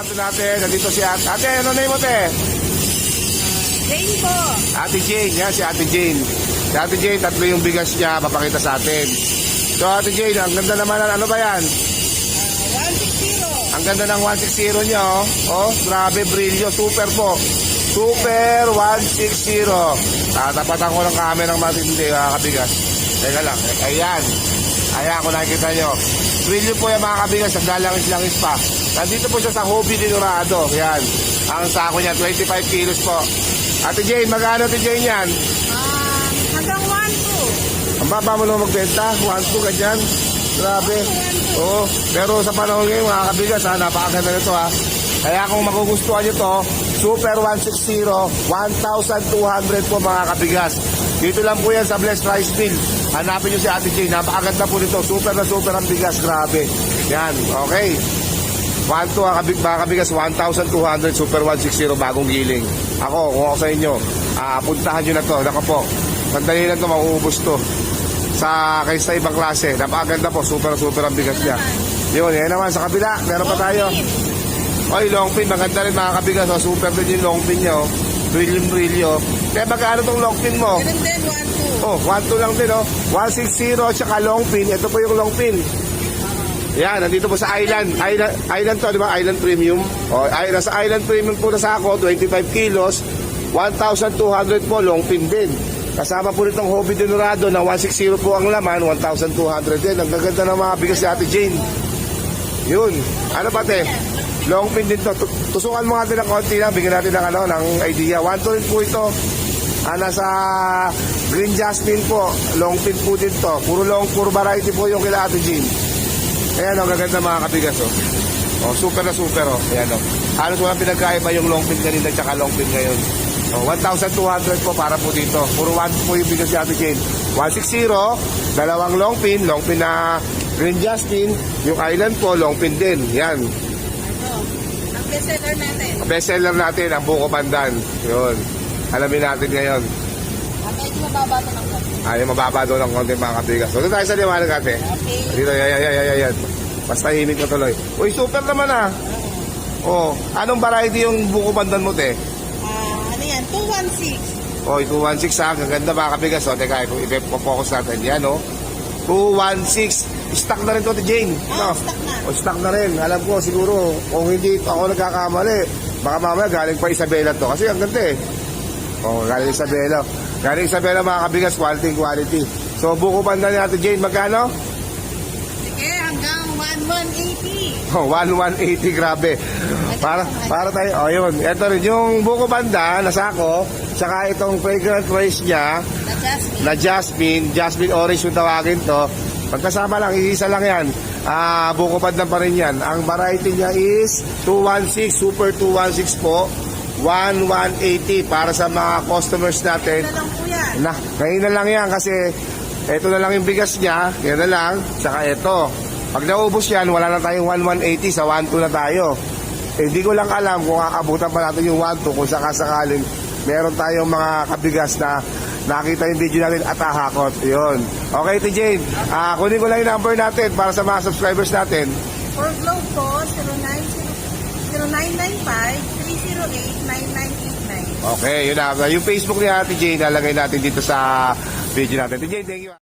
kanto natin. Nandito si Ate. Ate, ano name mo, te? Jane po. Ate Jane, yan si Ate Jane. Si Ate Jane, tatlo yung bigas niya, papakita sa atin. So Ate Jane, ang ganda naman, ano ba yan? 160. Ang ganda ng 160 niya, oh. Oh, grabe, brilyo, super po. Super 160. Tatapatan ko ng camera ng matindi, kabigas. Teka lang, ayan. Ayan, kung nakikita nyo. Brilyo po yung mga kabigas, naglalangis-langis pa. Nandito po siya sa Hobby de Dorado. Yan. Ang sako niya, 25 kilos po. Ate Jane, magkano Ate Jane yan? Hanggang 1-2. Ang baba mo naman magbenta, 1-2 ganyan. Grabe. Oo. Pero sa panahon ngayon, mga kabigas, napakaganda nito, ha. Kaya kung magugustuhan nyo to, Super 160, 1,200 po mga kabigas. Dito lang po yan sa Blessed Rice Mill. Hanapin nyo si Ate Jane. Napakaganda po nito. Super na super ang bigas. Grabe. Yan. Okay. 1,200 mga kabigas. 1,200 Super 160 bagong giling. Ako, kung ako sa inyo, puntahan nyo na to. Nako po. Pandali lang to. Mauubos to. Kaysa ibang klase. Napakaganda po. Super ang bigas niya. Yun. Yan naman sa kabila. Meron pa tayo. Oy, long pin, maganda rin mga kabigas. Oh. Super din yung long pin nyo. Brilyo. Kaya magkano tong long pin mo? Ganun din, 1-2. Oh, 1-2 lang din, oh. 160 at saka long pin. Ito po yung long pin. Yan, nandito po sa Island. Island to, di ba? Island Premium. Oh, nasa Island Premium po na sako, 25 kilos. 1,200 po, long pin din. Kasama po nitong Hobby de Dorado na 160 po ang laman, 1,200 din. Ang gaganda ng mga bigas ni Ate Jane. Yun. Ano ba, te? Long pin din to. Tusukan mo natin ng konti lang. Bigyan natin ng idea. 1-2 rin po ito. Nasa Green Jasmine po. Long pin po din to. Puro variety po yung kila Ate Jane. Ayan o, gaganda mga kabigas o. Oh, super na super o. Ayan o. Halos walang pinagkaiba yung long pin kanina tsaka long pin ngayon. Oh, 1,200 po para po dito. Puro 1 po yung bigas si Ate Jane. 160, dalawang long pin na Green Jasmine. Yung Island po, long pin din. Yan. Bestseller natin. Bestseller natin, ang Buko Pandan. Yun. Alamin natin ngayon. Medyo mababa ito ng konti. Ay, mababa doon ng konti mga kabigas. So, doon tayo sa liwanag ate. Okay. Dito, yan. Basta himig ko tuloy. Uy, super naman ah. Oh, anong variety yung Buko Pandan mo, te? Ano yan? 216. Oh, 216 ha. Gaganda mga kabigas. O, teka, kung i-focus natin. Yan, oh. 216. Stock na rin to, Jane. No? Stock na. O, stock na rin. Alam ko, siguro, kung hindi ako nagkakamali, baka mamaya galing pa Isabela to. Kasi ang ganda eh. O, galing Isabela. Galing Isabela mga kabigas, quality. So, Buko Pandan natin, Jane, magkano? Sige, hanggang 1,180. Oh, 1,180, grabe. Para tayo, oh, yun. Ito rin, yung Buko Pandan, nasako, saka itong fragrant rice niya, Na Jasmine. na Jasmine orange yung tawagin to. Pagkasama lang, isa lang yan. Buko Pandan pa rin yan. Ang variety niya is 216, Super 216 po. 1,180 para sa mga customers natin. Ito na lang po yan. Ngayon na lang yan kasi ito na lang yung bigas niya. Yan na lang. Saka ito. Pag naubos yan, wala na tayong 1,180. Sa 1,2 na tayo. Hindi ko lang alam kung aabutan pa natin yung 1,2 kung sakasakaling meron tayong mga kabigas na nakita yung video natin at ahakot. Yun. Okay, T. Jane. Kunin ko lang yung number natin para sa mga subscribers natin. For Globe po, 0995-308-9989. Okay, yun na. Yung Facebook ni Ate Jane, nalagay natin dito sa video natin. Ate Jane, thank you.